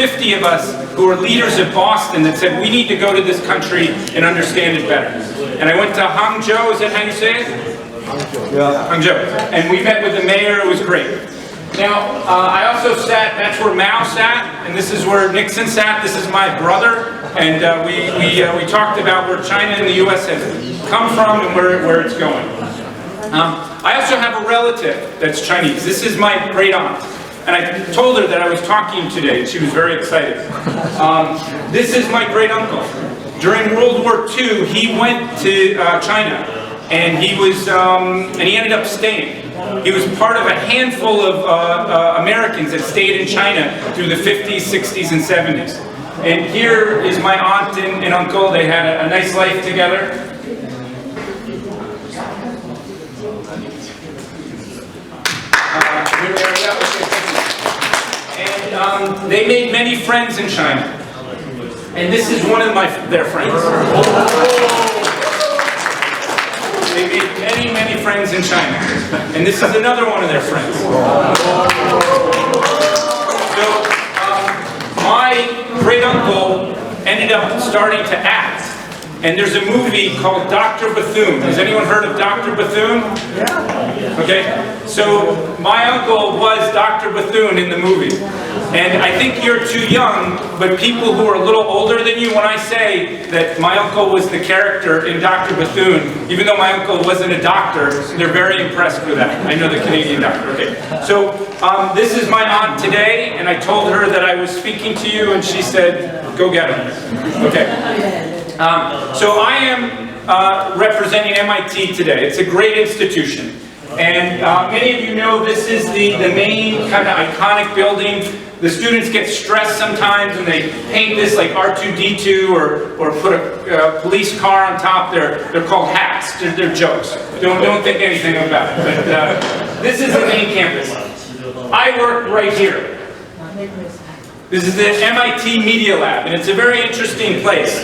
50 of us who are leaders of Boston that said we need to go to this country and understand it better. And I went to Hangzhou, is that how you say it? Yeah. Hangzhou. And we met with the mayor, it was great. Now, I also sat, that's where Mao sat, and this is where Nixon sat. This is my brother, and we talked about where China and the US have come from and where it's going. I also have a relative that's Chinese. This is my great aunt. And I told her that I was talking today, and she was very excited. This is my great uncle. During World War II, he went to China, and he ended up staying. He was part of a handful of Americans that stayed in China through the 50s, 60s, and 70s. And here is my aunt and uncle. They had a nice life together. And they made many friends in China. And this is one of their friends. They made many, many friends in China. And this is another one of their friends. So, my great uncle ended up starting to act. And there's a movie called Dr. Bethune. Has anyone heard of Dr. Bethune? Yeah. Okay, so my uncle was Dr. Bethune in the movie. And I think you're too young, but people who are a little older than you, when I say that my uncle was the character in Dr. Bethune, even though my uncle wasn't a doctor, they're very impressed with that. I know the Canadian doctor. Okay, so this is my aunt today, and I told her that I was speaking to you, and she said, go get him. Okay. So I am representing MIT today. It's a great institution. And many of you know this is the main kind of iconic building. The students get stressed sometimes and they paint this like R2-D2 or put a police car on top. They're called hacks. They're jokes. Don't think anything about it. But this is the main campus. I work right here. This is the MIT Media Lab, and it's a very interesting place.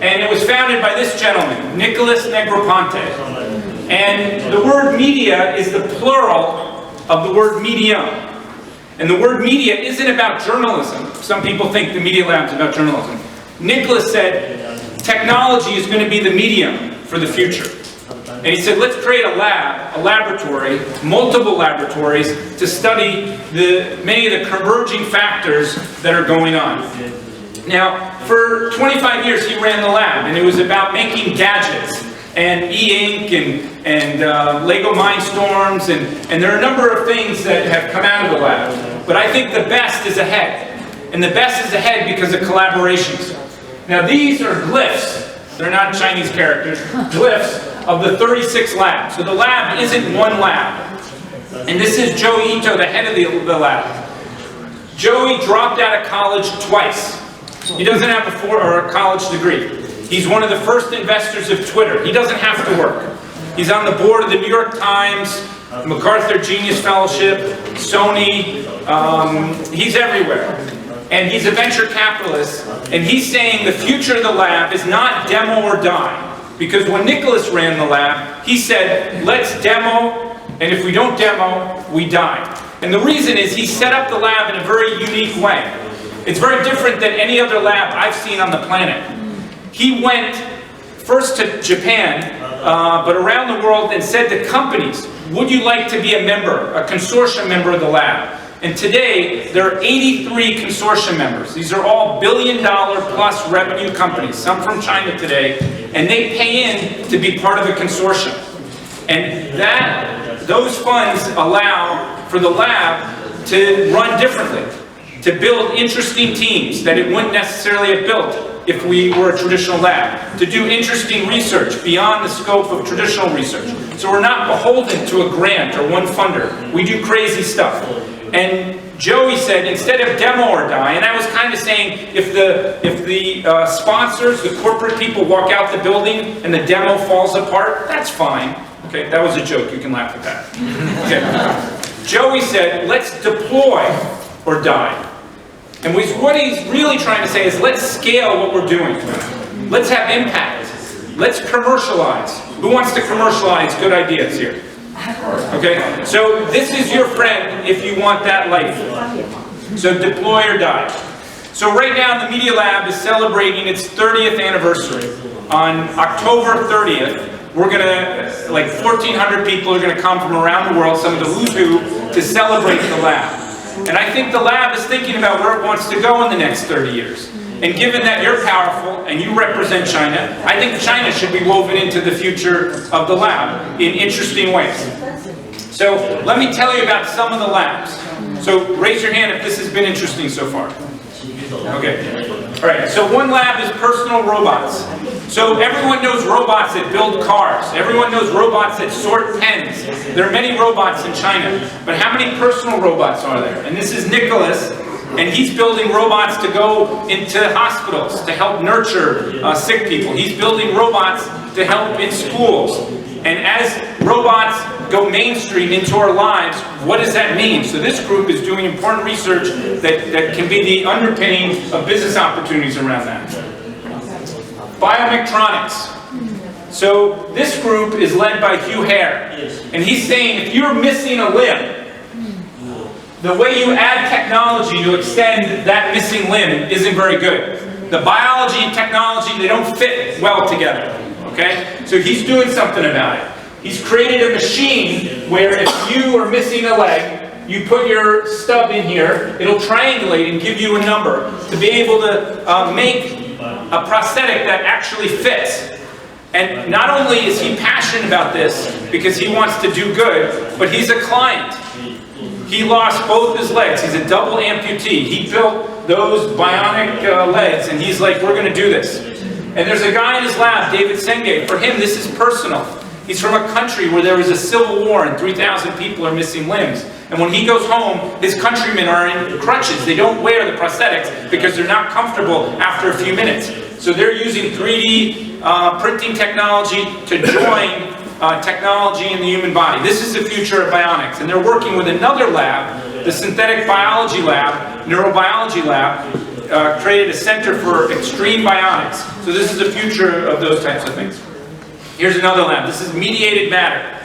And it was founded by this gentleman, Nicholas Negroponte. And the word media is the plural of the word medium. And the word media isn't about journalism. Some people think the Media Lab is about journalism. Nicholas said, technology is going to be the medium for the future. And he said, let's create a lab, a laboratory, multiple laboratories to study many of the converging factors that are going on. Now, for 25 years he ran the lab, and it was about making gadgets and e-ink and Lego Mindstorms, and there are a number of things that have come out of the lab. But I think the best is ahead. And the best is ahead because of collaborations. Now these are glyphs. They're not Chinese characters. Glyphs of the 36 labs. So the lab isn't one lab. And this is Joey Ito, the head of the lab. Joey dropped out of college twice. He doesn't have a college degree. He's one of the first investors of Twitter. He doesn't have to work. He's on the board of the New York Times, MacArthur Genius Fellowship, Sony. He's everywhere. And he's a venture capitalist. And he's saying the future of the lab is not demo or die. Because when Nicholas ran the lab, he said, let's demo, and if we don't demo, we die. And the reason is he set up the lab in a very unique way. It's very different than any other lab I've seen on the planet. He went first to Japan, but around the world, and said to companies, would you like to be a member, a consortium member of the lab? And today, there are 83 consortium members. These are all billion-dollar-plus revenue companies, some from China today, and they pay in to be part of the consortium. And those funds allow for the lab to run differently, to build interesting teams that it wouldn't necessarily have built if we were a traditional lab, to do interesting research beyond the scope of traditional research. So we're not beholden to a grant or one funder. We do crazy stuff. And Joey said, instead of demo or die, and I was kind of saying, if the sponsors, the corporate people walk out the building and the demo falls apart, that's fine. Okay, that was a joke, you can laugh at that. Okay. Joey said, let's deploy or die. And what he's really trying to say is, let's scale what we're doing. Let's have impact. Let's commercialize. Who wants to commercialize good ideas here? Okay, so this is your friend if you want that life. So deploy or die. So right now, the Media Lab is celebrating its 30th anniversary. On October 30th, we're gonna, like 1,400 people are gonna come from around the world, some of the who's who, to celebrate the lab. And I think the lab is thinking about where it wants to go in the next 30 years. And given that you're powerful and you represent China, I think China should be woven into the future of the lab in interesting ways. So let me tell you about some of the labs. So raise your hand if this has been interesting so far. Okay. All right, so one lab is personal robots. So everyone knows robots that build cars. Everyone knows robots that sort pens. There are many robots in China, but how many personal robots are there? And this is Nicholas, and he's building robots to go into hospitals to help nurture sick people. He's building robots to help in schools. And as robots go mainstream into our lives, what does that mean? So this group is doing important research that can be the underpinning of business opportunities around that. Biometronics. So this group is led by Hugh Hare. And he's saying if you're missing a limb, the way you add technology to extend that missing limb isn't very good. The biology and technology, they don't fit well together. Okay? So he's doing something about it. He's created a machine where if you are missing a leg, you put your stub in here, it'll triangulate and give you a number to be able to make a prosthetic that actually fits. And not only is he passionate about this because he wants to do good, but he's a client. He lost both his legs. He's a double amputee. He built those bionic legs, and he's like, we're going to do this. And there's a guy in his lab, David Senge. For him, this is personal. He's from a country where there was a civil war and 3,000 people are missing limbs. And when he goes home, his countrymen are in crutches. They don't wear the prosthetics because they're not comfortable after a few minutes. So they're using 3D printing technology to join technology in the human body. This is the future of bionics. And they're working with another lab, the Synthetic Biology Lab, Neurobiology Lab, created a center for extreme bionics. So this is the future of those types of things. Here's another lab. This is mediated matter.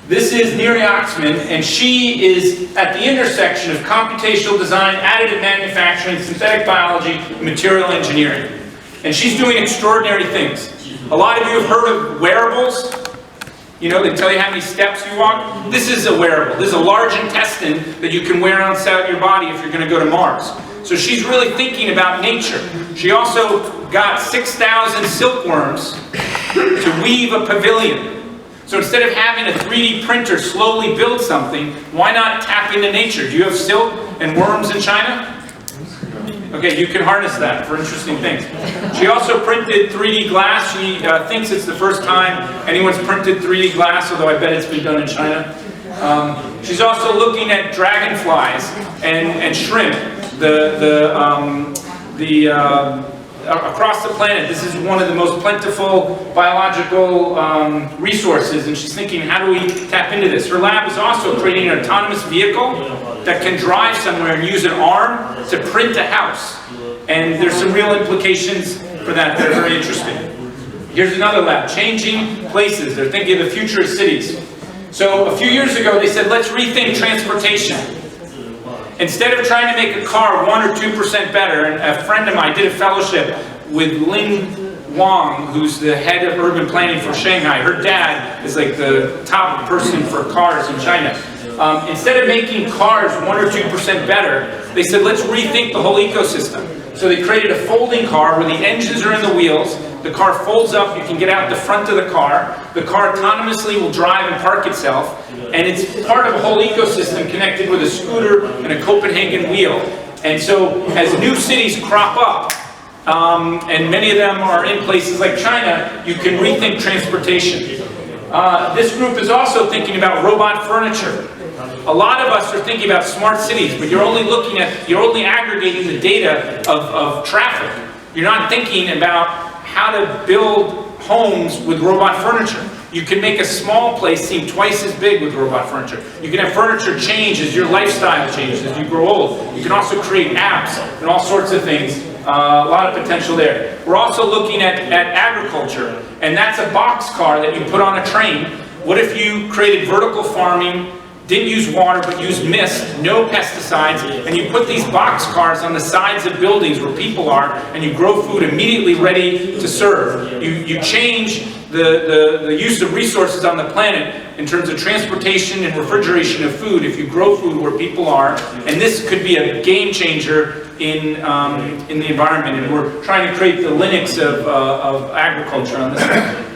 This is Neri Oxman, and she is at the intersection of computational design, additive manufacturing, synthetic biology, and material engineering. And she's doing extraordinary things. A lot of you have heard of wearables. You know, they tell you how many steps you walk. This is a wearable. This is a large intestine that you can wear outside your body if you're going to go to Mars. So she's really thinking about nature. She also got 6,000 silkworms to weave a pavilion. So instead of having a 3D printer slowly build something, why not tap into nature? Do you have silk and worms in China? Okay, you can harness that for interesting things. She also printed 3D glass. She thinks it's the first time anyone's printed 3D glass, although I bet it's been done in China. She's also looking at dragonflies and shrimp. Across the planet, this is one of the most plentiful biological resources, and she's thinking, how do we tap into this? Her lab is also creating an autonomous vehicle that can drive somewhere and use an arm to print a house. And there's some real implications for that that are very interesting. Here's another lab, changing places. They're thinking of the future of cities. So a few years ago, they said, let's rethink transportation. Instead of trying to make a car 1 or 2% better, and a friend of mine did a fellowship with Lin Wang, who's the head of urban planning for Shanghai. Her dad is like the top person for cars in China. Instead of making cars 1 or 2% better, they said, let's rethink the whole ecosystem. So they created a folding car where the engines are in the wheels, the car folds up, you can get out the front of the car autonomously will drive and park itself, and it's part of a whole ecosystem connected with a scooter and a Copenhagen wheel. And so as new cities crop up, and many of them are in places like China, you can rethink transportation. This group is also thinking about robot furniture. A lot of us are thinking about smart cities, but you're only aggregating the data of traffic. You're not thinking about how to build homes with robot furniture. You can make a small place seem twice as big with robot furniture. You can have furniture change as your lifestyle changes, as you grow old. You can also create apps and all sorts of things. A lot of potential there. We're also looking at agriculture, and that's a box car that you put on a train. What if you created vertical farming didn't use water but used mist, no pesticides, and you put these boxcars on the sides of buildings where people are, and you grow food immediately ready to serve. You change the use of resources on the planet in terms of transportation and refrigeration of food if you grow food where people are, and this could be a game changer in the environment, and we're trying to create the Linux of agriculture on this side.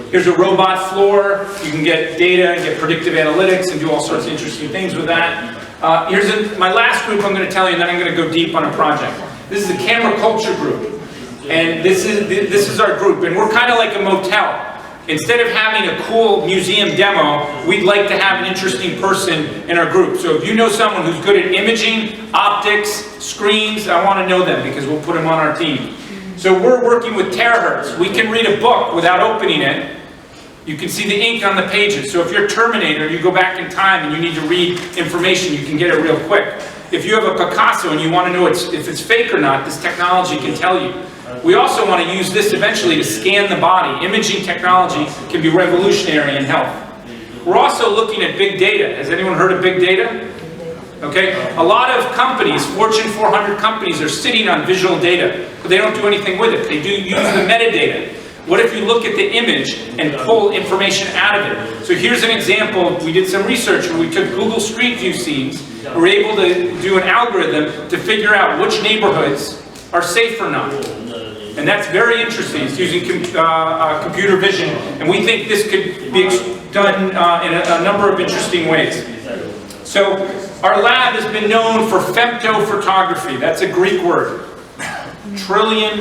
Here's a robot floor. You can get data and get predictive analytics and do all sorts of interesting things with that. Here's my last group I'm going to tell you, and then I'm going to go deep on a project. This is the camera culture group, and this is our group, and we're kind of like a motel. Instead of having a cool museum demo, we'd like to have an interesting person in our group. So if you know someone who's good at imaging, optics, screens, I want to know them because we'll put them on our team. So we're working with terahertz. We can read a book without opening it. You can see the ink on the pages. So if you're Terminator, you go back in time and you need to read information, you can get it real quick. If you have a Picasso and you want to know if it's fake or not, this technology can tell you. We also want to use this eventually to scan the body. Imaging technology can be revolutionary in health. We're also looking at big data. Has anyone heard of big data? Okay, a lot of companies, Fortune 400 companies, are sitting on visual data, but they don't do anything with it. They do use the metadata. What if you look at the image and pull information out of it? So here's an example. We did some research where we took Google Street View scenes. We were able to do an algorithm to figure out which neighborhoods are safe or not. And that's very interesting. It's using computer vision, and we think this could be done in a number of interesting ways. So our lab has been known for femtophotography. That's a Greek word. Trillion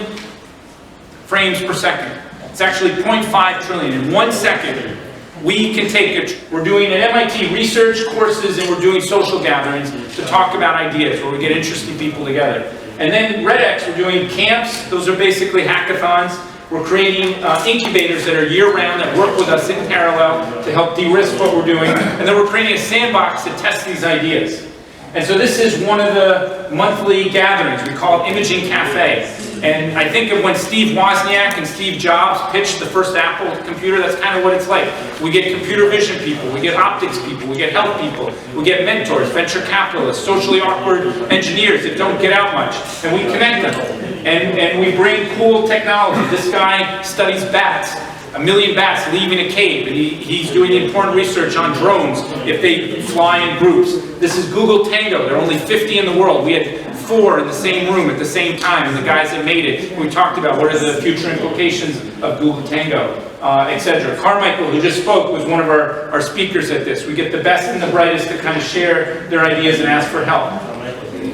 frames per second. It's actually 0.5 trillion. In 1 second, we can take it. We're doing an MIT research courses, and we're doing social gatherings to talk about ideas where we get interesting people together. And then RedX, we're doing camps. Those are basically hackathons. We're creating incubators that are year-round that work with us in parallel to help de-risk what we're doing. And then we're creating a sandbox to test these ideas. And so this is one of the monthly gatherings. We call it Imaging Cafe. And I think of when Steve Wozniak and Steve Jobs pitched the first Apple computer, that's kind of what it's like. We get computer vision people, we get optics people, we get health people, we get mentors, venture capitalists, socially awkward engineers that don't get out much, and we connect them. And we bring cool technology. This guy studies bats. 1 million bats leaving a cave, and he's doing important research on drones if they fly in groups. This is Google Tango. There are only 50 in the world. We had 4 in the same room at the same time, and the guys that made it, we talked about what are the future implications of Google Tango, etc. Carmichael, who just spoke, was one of our speakers at this. We get the best and the brightest to kind of share their ideas and ask for help.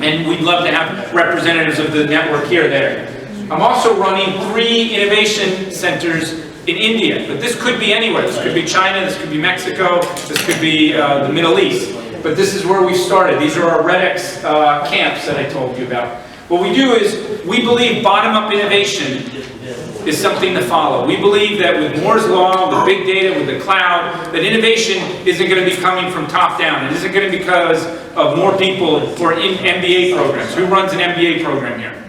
And we'd love to have representatives of the network here there. I'm also running 3 innovation centers in India, but this could be anywhere. This could be China, this could be Mexico, this could be the Middle East. But this is where we started. These are our RedX camps that I told you about. What we do is, we believe bottom-up innovation is something to follow. We believe that with Moore's Law, with big data, with the cloud, that innovation isn't going to be coming from top down. It isn't going to be because of more people who are in MBA programs. Who runs an MBA program here?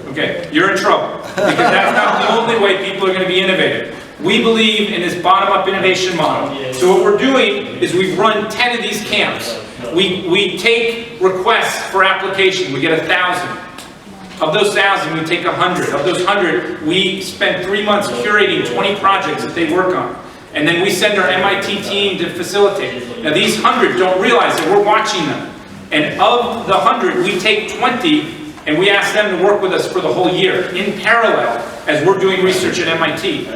Okay, you're in trouble, because that's not the only way people are going to be innovative. We believe in this bottom-up innovation model. So what we're doing is we've run 10 of these camps. We take requests for application. We get 1,000. Of those 1,000, we take 100. Of those 100, we spend 3 months curating 20 projects that they work on. And then we send our MIT team to facilitate. Now these 100 don't realize that we're watching them. And of the 100, we take 20 and we ask them to work with us for the whole year in parallel as we're doing research at MIT.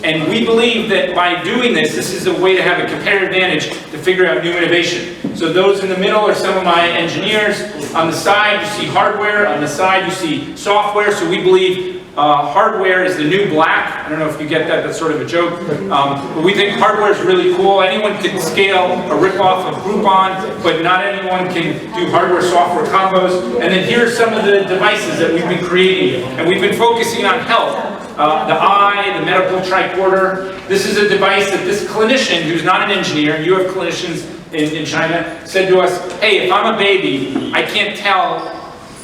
And we believe that by doing this, this is a way to have a competitive advantage to figure out new innovation. So those in the middle are some of my engineers. On the side, you see hardware. On the side, you see software. So we believe hardware is the new black. I don't know if you get that. That's sort of a joke. But we think hardware is really cool. Anyone can scale a ripoff of Groupon, but not anyone can do hardware-software combos. And then here are some of the devices that we've been creating. And we've been focusing on health. The eye, the medical tricorder. This is a device that this clinician, who's not an engineer, you have clinicians in China, said to us, hey, if I'm a baby, I can't tell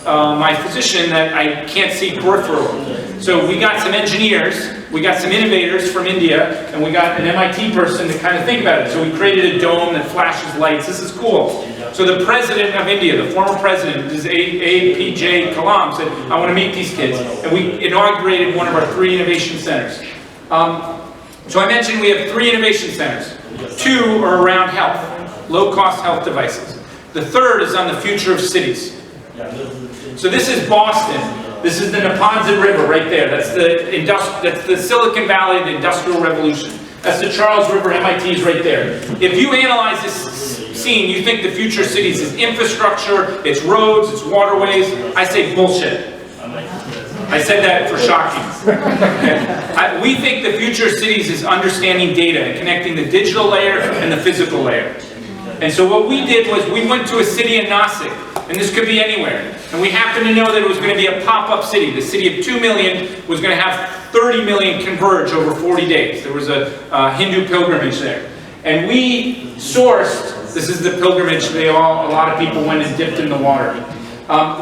my physician that I can't see peripheral. So we got some engineers we got some innovators from India, and we got an MIT person to kind of think about it. So we created a dome that flashes lights. This is cool. So the president of India, the former president, is APJ Kalam, said, I want to meet these kids. And we inaugurated one of our 3 innovation centers. So I mentioned we have 3 innovation centers. 2 are around health, low-cost health devices. The 3rd is on the future of cities. So this is Boston. This is the Neponset River right there. That's the Silicon Valley, the Industrial Revolution. That's the Charles River, MIT is right there. If you analyze this scene, you think the future of cities is infrastructure, it's roads, it's waterways. I say bullshit. I said that for shocking. Okay. We think the future of cities is understanding data and connecting the digital layer and the physical layer. And so what we did was we went to a city in Nasik, and this could be anywhere. And we happened to know that it was going to be a pop-up city. The city of 2 million was going to have 30 million converge over 40 days. There was a Hindu pilgrimage there. And we sourced, this is the pilgrimage, a lot of people went and dipped in the water.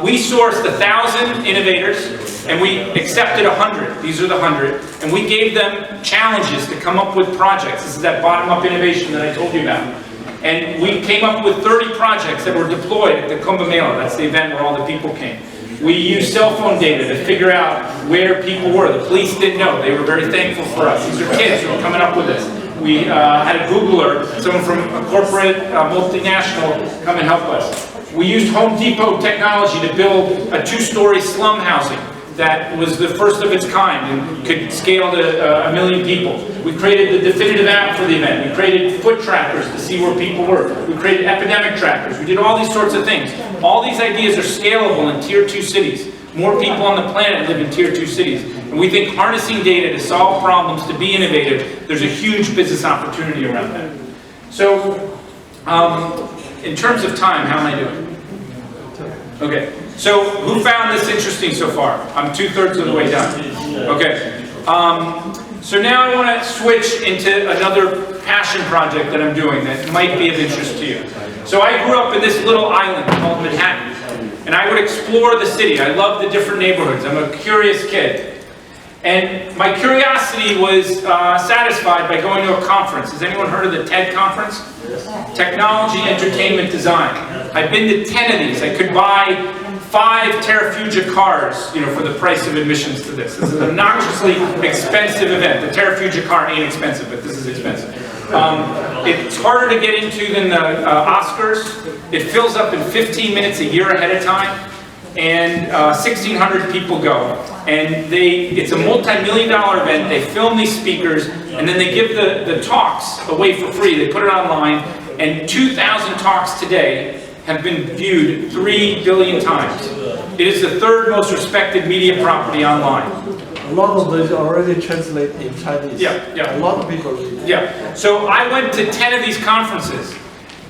We sourced 1,000 innovators, and we accepted 100. These are the 100. And we gave them challenges to come up with projects. This is that bottom-up innovation that I told you about. And we came up with 30 projects that were deployed at the Kumbh Mela. That's the event where all the people came. We used cell phone data to figure out where people were. The police didn't know. They were very thankful for us. These are kids who were coming up with this. We had a Googler, someone from a corporate multinational, come and help us. We used Home Depot technology to build a 2-story slum housing that was the first of its kind and could scale to 1 million people. We created the definitive app for the event. We created foot trackers to see where people were. We created epidemic trackers. We did all these sorts of things. All these ideas are scalable in Tier 2 cities. More people on the planet live in Tier 2 cities. And we think harnessing data to solve problems, to be innovative, there's a huge business opportunity around that. So, in terms of time, how am I doing? Okay. So, who found this interesting so far? I'm 2/3 of the way done. Okay. So now I want to switch into another passion project that I'm doing that might be of interest to you. So I grew up in this little island called Manhattan, and I would explore the city. I love the different neighborhoods. I'm a curious kid. And my curiosity was satisfied by going to a conference. Has anyone heard of the TED conference? Technology, Entertainment, Design. I've been to 10 of these. I could buy 5 Terrafugia cars, for the price of admissions to this. This is an obnoxiously expensive event. The Terrafugia car ain't expensive, but this is expensive. It's harder to get into than the Oscars. It fills up in 15 minutes a year ahead of time, and 1,600 people go. And it's a multi-million-dollar event. They film these speakers, and then they give the talks away for free. They put it online, and 2,000 talks today have been viewed 3 billion times. It is the 3rd most respected media property online. A lot of these already translate in Chinese. Yeah. A lot of people read. Yeah. So I went to 10 of these conferences,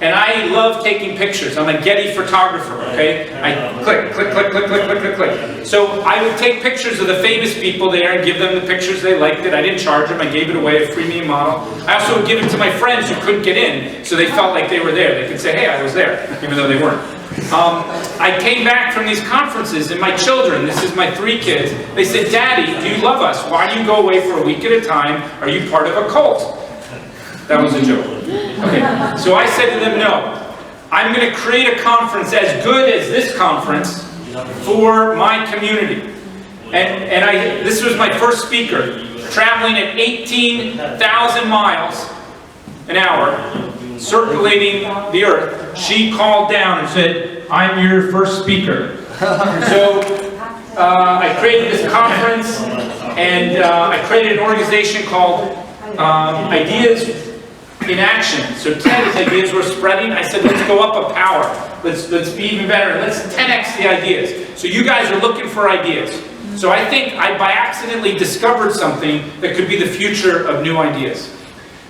and I love taking pictures. I'm a Getty photographer, okay? I click, click, click, click, click, click, click, click. So I would take pictures of the famous people there and give them the pictures. They liked it. I didn't charge them. I gave it away, a freemium model. I also would give it to my friends who couldn't get in, so they felt like they were there. They could say, hey, I was there, even though they weren't. I came back from these conferences, and my children, this is my 3 kids, they said, Daddy, do you love us? Why do you go away for a week at a time? Are you part of a cult? That was a joke. Okay. So I said to them, no. I'm going to create a conference as good as this conference for my community. And this was my first speaker, traveling at 18,000 miles an hour, circulating the earth. She called down and said, I'm your first speaker. So I created this conference, and I created an organization called Ideas in Action. So 10 ideas were spreading. I said, let's go up a power. Let's be even better. Let's 10x the ideas. So you guys are looking for ideas. So I think I by accidentally discovered something that could be the future of new ideas.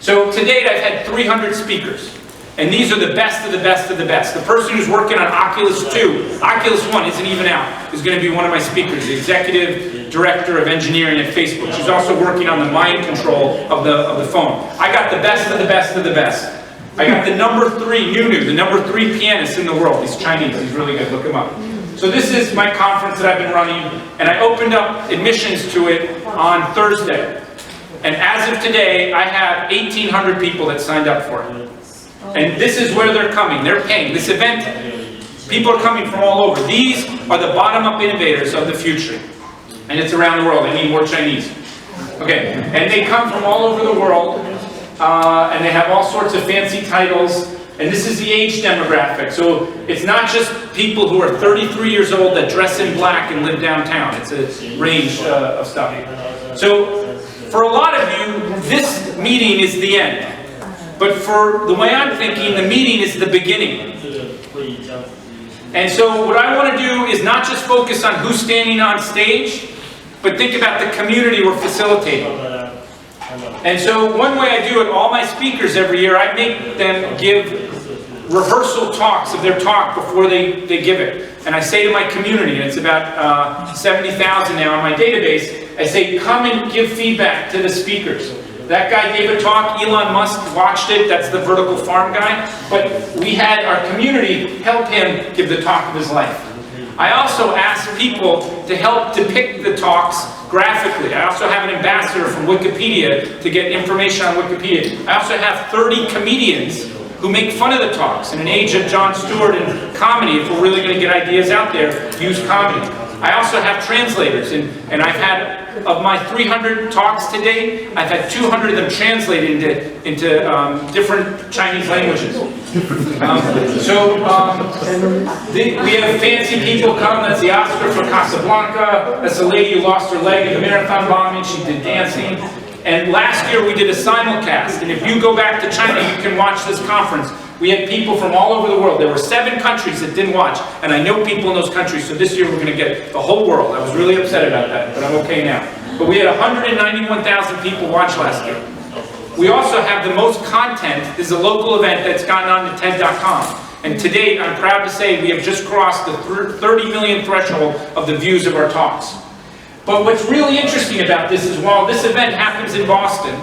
So to date, I've had 300 speakers. And these are the best of the best of the best. The person who's working on Oculus 2, Oculus 1 isn't even out, is going to be one of my speakers, the executive director of engineering at Facebook. She's also working on the mind control of the phone. I got the best of the best of the best. I got the number 3, Nunu, the number 3 pianist in the world. He's Chinese, he's really good, look him up. So this is my conference that I've been running, and I opened up admissions to it on Thursday. And as of today, I have 1,800 people that signed up for it. And this is where they're coming. They're paying. This event, people are coming from all over. These are the bottom-up innovators of the future. And it's around the world. I need more Chinese. Okay, and they come from all over the world, and they have all sorts of fancy titles. And this is the age demographic. So it's not just people who are 33 years old that dress in black and live downtown. It's a range of stuff. So for a lot of you, this meeting is the end. But for the way I'm thinking, the meeting is the beginning. And so what I want to do is not just focus on who's standing on stage, but think about the community we're facilitating. And so one way I do it, all my speakers every year, I make them give rehearsal talks of their talk before they give it. And I say to my community, and it's about 70,000 now on my database, I say, come and give feedback to the speakers. That guy gave a talk, Elon Musk watched it, that's the vertical farm guy. But we had our community help him give the talk of his life. I also ask people to help depict the talks graphically. I also have an ambassador from Wikipedia to get information on Wikipedia. I also have 30 comedians who make fun of the talks. In an age of Jon Stewart and comedy, if we're really going to get ideas out there, use comedy. I also have translators, and I've had, of my 300 talks to date, I've had 200 of them translated into different Chinese languages. We have fancy people come. That's the Oscar for Casablanca. That's the lady who lost her leg in the marathon bombing. She did dancing. And last year we did a simulcast. And if you go back to China, you can watch this conference. We had people from all over the world. There were 7 countries that didn't watch. And I know people in those countries, so this year we're going to get the whole world. I was really upset about that, but I'm okay now. But we had 191,000 people watch last year. We also have the most content. This is a local event that's gotten on to TED.com. And to date, I'm proud to say we have just crossed the 30 million threshold of the views of our talks. But what's really interesting about this is while this event happens in Boston,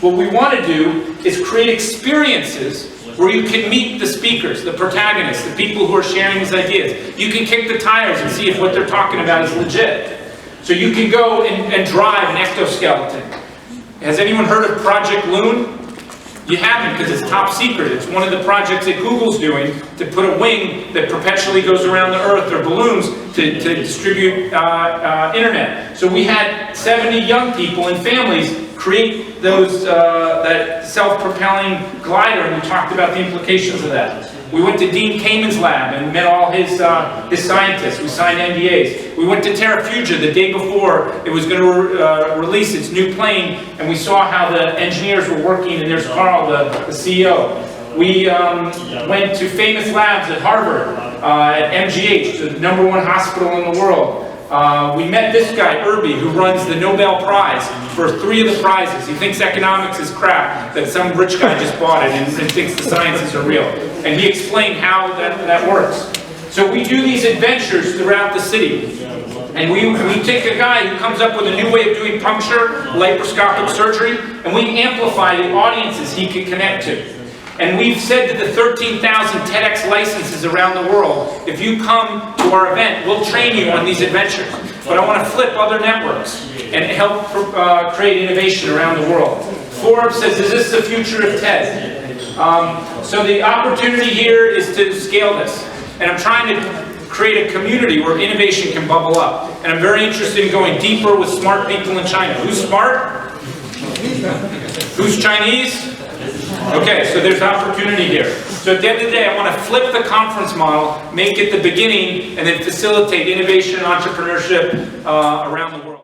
what we want to do is create experiences where you can meet the speakers, the protagonists, the people who are sharing these ideas. You can kick the tires and see if what they're talking about is legit. So you can go and drive an exoskeleton. Has anyone heard of Project Loon? You haven't, because it's top secret. It's one of the projects that Google's doing to put a wing that perpetually goes around the Earth, or balloons to distribute internet. So we had 70 young people and families create those that self-propelling glider, and we talked about the implications of that. We went to Dean Kamen's lab and met all his scientists. We signed NDAs. We went to Terrafugia the day before it was going to release its new plane, and we saw how the engineers were working, and there's Carl, the CEO. We went to famous labs at Harvard, at MGH, the #1 hospital in the world. We met this guy, Irby, who runs the Nobel Prize for 3 of the prizes. He thinks economics is crap, that some rich guy just bought it and thinks the sciences are real. And he explained how that works. So we do these adventures throughout the city. And we take a guy who comes up with a new way of doing puncture, laparoscopic surgery, and we amplify the audiences he can connect to. And we've said to the 13,000 TEDx licenses around the world, if you come to our event, we'll train you on these adventures. But I want to flip other networks and help create innovation around the world. Forbes says, is this the future of TED? So the opportunity here is to scale this. And I'm trying to create a community where innovation can bubble up. And I'm very interested in going deeper with smart people in China. Who's smart? Who's Chinese? Okay, so there's opportunity here. So at the end of the day, I want to flip the conference model, make it the beginning, and then facilitate innovation and entrepreneurship around the world.